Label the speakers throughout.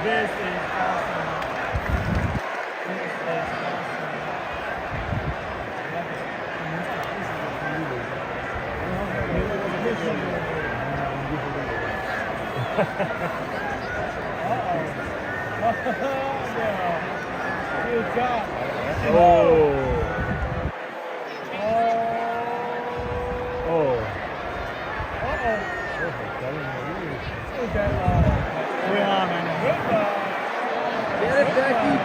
Speaker 1: This is awesome. Good job.
Speaker 2: Get it, Becky.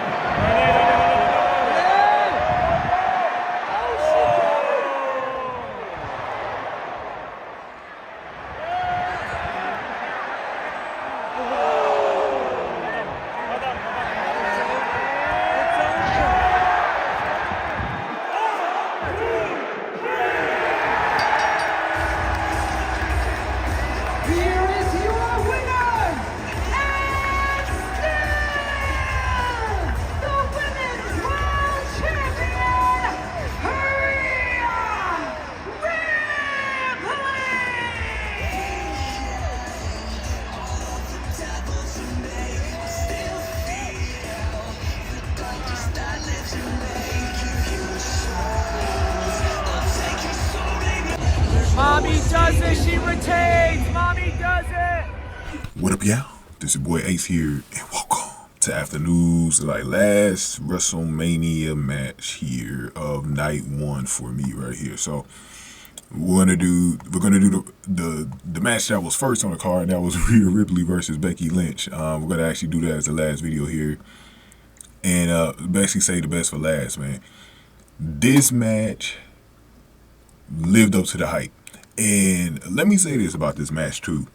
Speaker 2: Mommy does it, she retains. Mommy does it.
Speaker 3: What up, y'all? This is your boy Ace here, and welcome to Afternoons, like last WrestleMania match here of night one for me right here. So we're gonna do the match that was first on the card. That was Rhea Ripley versus Becky Lynch. We're gonna actually do that as the last video here, and basically say the best for last, man. This match lived up to the hype. And let me say this about this match too.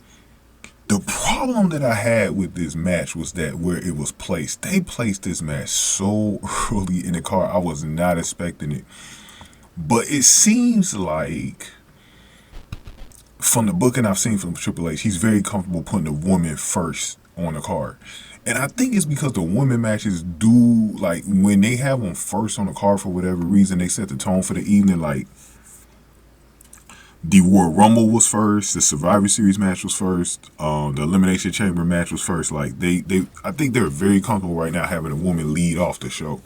Speaker 3: The problem that I had with this match was that where it was placed. They placed this match so early in the card. I was not expecting it. But it seems like, from the booking I've seen from Triple H, he's very comfortable putting a woman first on the card. And I think it's because the women matches do, like, when they have them first on the card for whatever reason, they set the tone for the evening. Like, the Royal Rumble was first, the Survivor Series match was first, the Elimination Chamber match was first. Like, I think they're very comfortable right now having a woman lead off the show.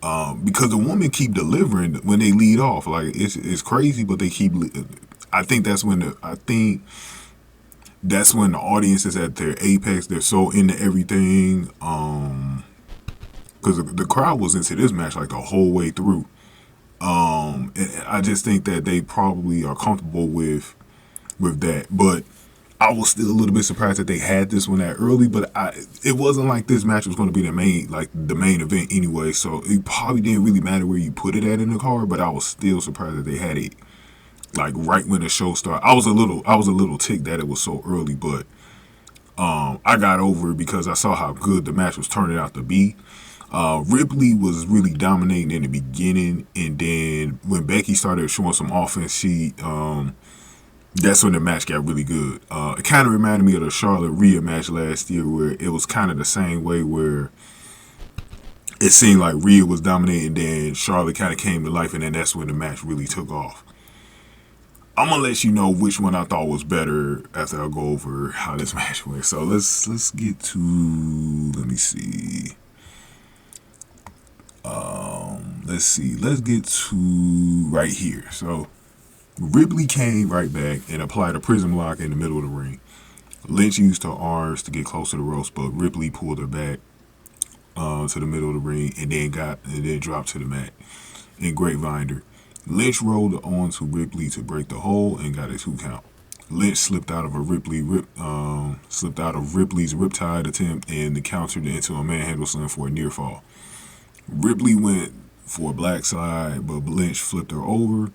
Speaker 3: Because the women keep delivering when they lead off. Like, it's crazy, but they keep. I think that's when the audience is at their apex. They're so into everything. Because the crowd was into this match like the whole way through. And I just think that they probably are comfortable with that. But I was still a little bit surprised that they had this one that early. But it wasn't like this match was going to be the main event anyway. So it probably didn't really matter where you put it at in the card. But I was still surprised that they had it like right when the show started. I was a little ticked that it was so early, but I got over it because I saw how good the match was turning out to be. Ripley was really dominating in the beginning, and then when Becky started showing some offense, that's when the match got really good. It kind of reminded me of the Charlotte Rhea match last year, where it was kind of the same way, where it seemed like Rhea was dominating, then Charlotte kind of came to life, and then that's when the match really took off. I'm gonna let you know which one I thought was better after I go over how this match went. So let's get to, let me see. Let's get to right here. So Ripley came right back and applied a prism lock in the middle of the ring. Lynch used her arms to get close to the ropes, but Ripley pulled her back to the middle of the ring and then dropped to the mat and grapevine her. Lynch rolled onto Ripley to break the hold and got a 2 count. Lynch slipped out of Ripley's riptide attempt and countered into a manhandle slam for a near fall. Ripley went for a black slide, but Lynch flipped her over.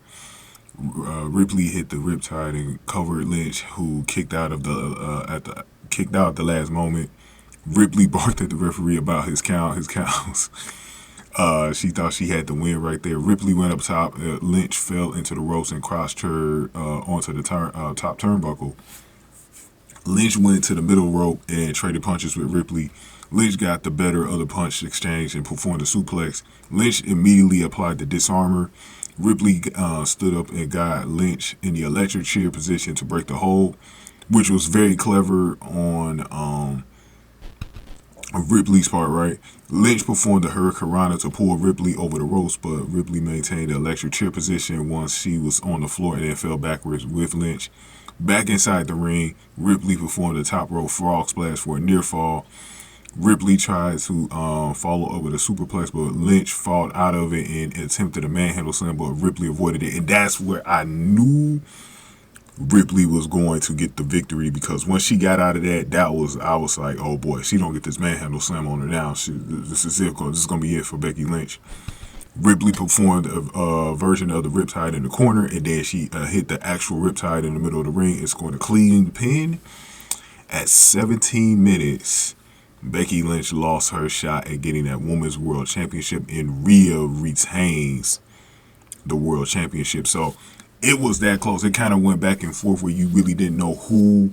Speaker 3: Ripley hit the riptide and covered Lynch, who kicked out at the last moment. Ripley barked at the referee about his counts. She thought she had the win right there. Ripley went up top. Lynch fell into the ropes and crotched her onto the top turnbuckle. Lynch went to the middle rope and traded punches with Ripley. Lynch got the better of the punch exchange and performed a suplex. Lynch immediately applied the disarmer. Ripley stood up and got Lynch in the electric chair position to break the hold, which was very clever on of Ripley's part, right? Lynch performed the Hurricanrana to pull Ripley over the ropes, but Ripley maintained the electric chair position once she was on the floor and then fell backwards with Lynch. Back inside the ring, Ripley performed a top rope frog splash for a near fall. Ripley tried to follow up with a superplex, but Lynch fought out of it and attempted a manhandle slam, but Ripley avoided it. And that's where I knew Ripley was going to get the victory, because once she got out of that, I was like, oh boy, she don't get this manhandle slam on her now. This is it. This is gonna be it for Becky Lynch. Ripley performed a version of the Riptide in the corner, and then she hit the actual Riptide in the middle of the ring. It's going to clean the pin. At 17 minutes, Becky Lynch lost her shot at getting that Women's World Championship, and Rhea retains the World Championship. So it was that close. It kind of went back and forth where you really didn't know who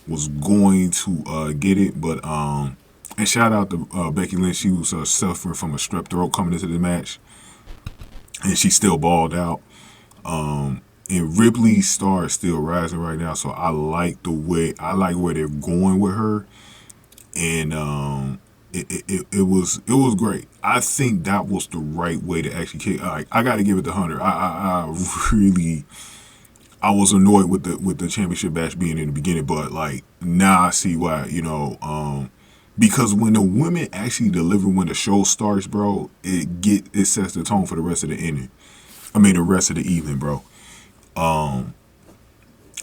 Speaker 3: was going to get it. But and shout out to Becky Lynch. She was suffering from a strep throat coming into the match, and she still balled out. And Ripley's star is still rising right now, so I like where they're going with her, and it was great. I think that was the right way to actually kick. I got to give it to Hunter. I was annoyed with the championship match being in the beginning, but like now I see why. Because when the women actually deliver when the show starts, bro, it sets the tone for the rest of the inning. The rest of the evening, bro. I'm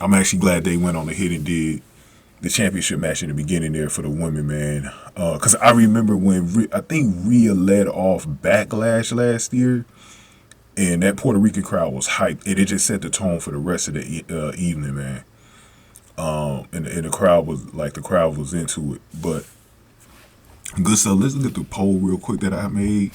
Speaker 3: actually glad they went on ahead and did the championship match in the beginning there for the women, man. Because I remember when I think Rhea led off Backlash last year, and that Puerto Rican crowd was hyped, and it just set the tone for the rest of the evening, man. And the crowd was into it, but good stuff. Let's look at the poll real quick that I made.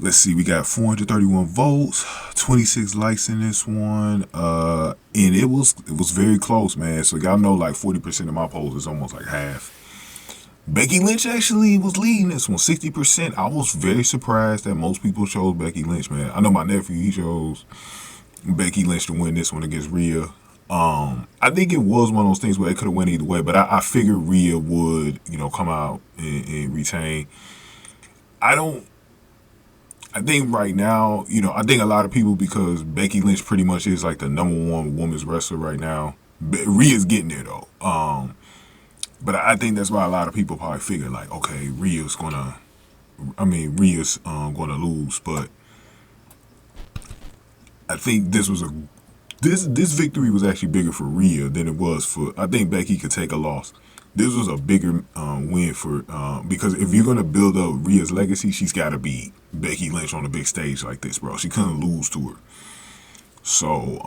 Speaker 3: Let's see, we got 431 votes, 26 likes in this one, and it was very close, man. So y'all know, like 40% of my polls is almost like half. Becky Lynch actually was leading this one, 60%. I was very surprised that most people chose Becky Lynch, man. I know my nephew, he chose Becky Lynch to win this one against Rhea. I think it was one of those things where it could have went either way, but I figured Rhea would, come out and retain. I think right now, I think a lot of people, because Becky Lynch pretty much is like the #1 women's wrestler right now. Rhea's getting there though. But I think that's why a lot of people probably figure like, okay, Rhea's gonna lose. But I think this victory was actually bigger for Rhea than it was for. I think Becky could take a loss. This was a bigger win for because if you're gonna build up Rhea's legacy, she's got to beat Becky Lynch on a big stage like this, bro. She couldn't lose to her. So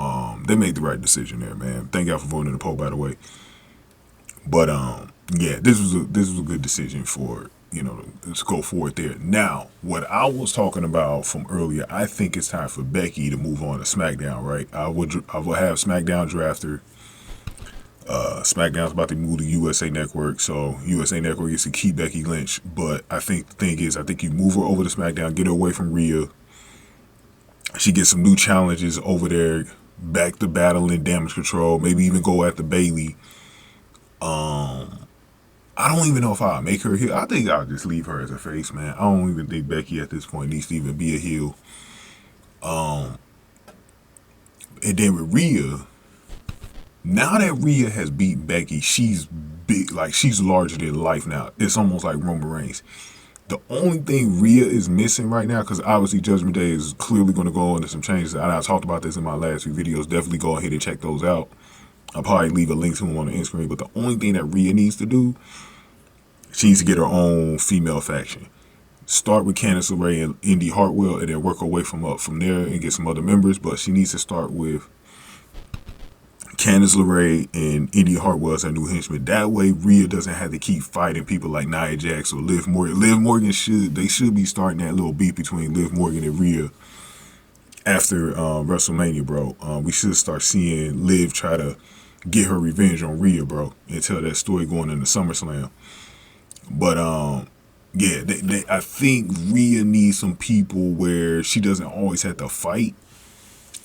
Speaker 3: they made the right decision there, man. Thank y'all for voting in the poll, by the way. But yeah, this was a good decision for let's go forward there. Now, what I was talking about from earlier, I think it's time for Becky to move on to SmackDown, right? I will have SmackDown draft her. SmackDown's about to move to USA Network, so USA Network gets to keep Becky Lynch. But I think the thing is, I think you move her over to SmackDown, get her away from Rhea. She gets some new challenges over there, back to battling Damage Control, maybe even go after Bayley. I don't even know if I'll make her a heel. I think I'll just leave her as a face, man. I don't even think Becky at this point needs to even be a heel. And then with Rhea, now that Rhea has beat Becky, she's big, like she's larger than life now. It's almost like Roman Reigns. The only thing Rhea is missing right now, because obviously Judgment Day is clearly going to go into some changes. I talked about this in my last few videos. Definitely go ahead and check those out. I'll probably leave a link to them on the Instagram. But the only thing that Rhea needs to do, she needs to get her own female faction. Start with Candice LeRae and Indy Hartwell, and then work her way from there and get some other members. But she needs to start with Candice LeRae and Indy Hartwell as her new henchman. That way, Rhea doesn't have to keep fighting people like Nia Jax or Liv Morgan. Liv Morgan should be starting that little beef between Liv Morgan and Rhea after WrestleMania, bro. We should start seeing Liv try to get her revenge on Rhea, bro, and tell that story going into SummerSlam. But yeah, I think Rhea needs some people where she doesn't always have to fight.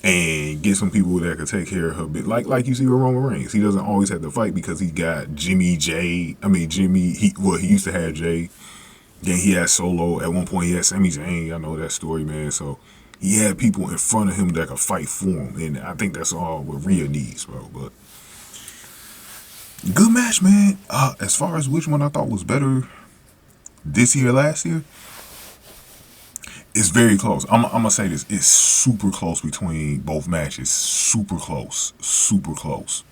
Speaker 3: and get some people that could take care of her bit. Like you see with Roman Reigns. He doesn't always have to fight because he got Jimmy, he used to have Jay. Then he had Solo. At one point he had Sami Zayn. I know that story, man. So he had people in front of him that could fight for him. And I think that's all what Rhea needs, bro. But good match, man. As far as which one I thought was better this year, last year, it's very close. I'm gonna say this. It's super close between both matches. Super close. Super close.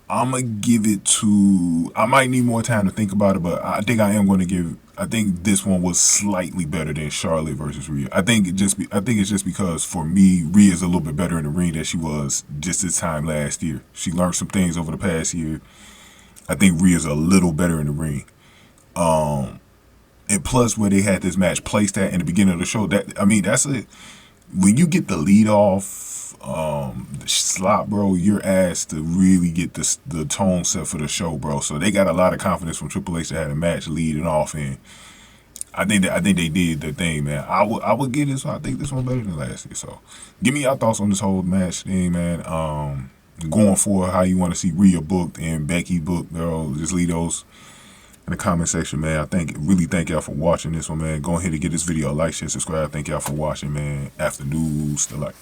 Speaker 3: I'm gonna give it to. I might need more time to think about it, but I think I am going to give. I think this one was slightly better than Charlotte versus Rhea. I think it's just because for me, Rhea's a little bit better in the ring than she was just this time last year. She learned some things over the past year. I think Rhea's a little better in the ring. And plus, where they had this match placed at in the beginning of the show, that's it. When you get the lead off the slot, bro, you're asked to really get the tone set for the show, bro. So they got a lot of confidence from Triple H to have a match leading off, and I think they did their thing, man. I would give this one. I think this one better than last year. So give me your thoughts on this whole match thing, man. Going forward, how you want to see Rhea booked and Becky booked, bro. Just leave those in the comment section, man. Really thank y'all for watching this one, man. Go ahead and give this video a like, share, subscribe. Thank y'all for watching, man. After news, the like.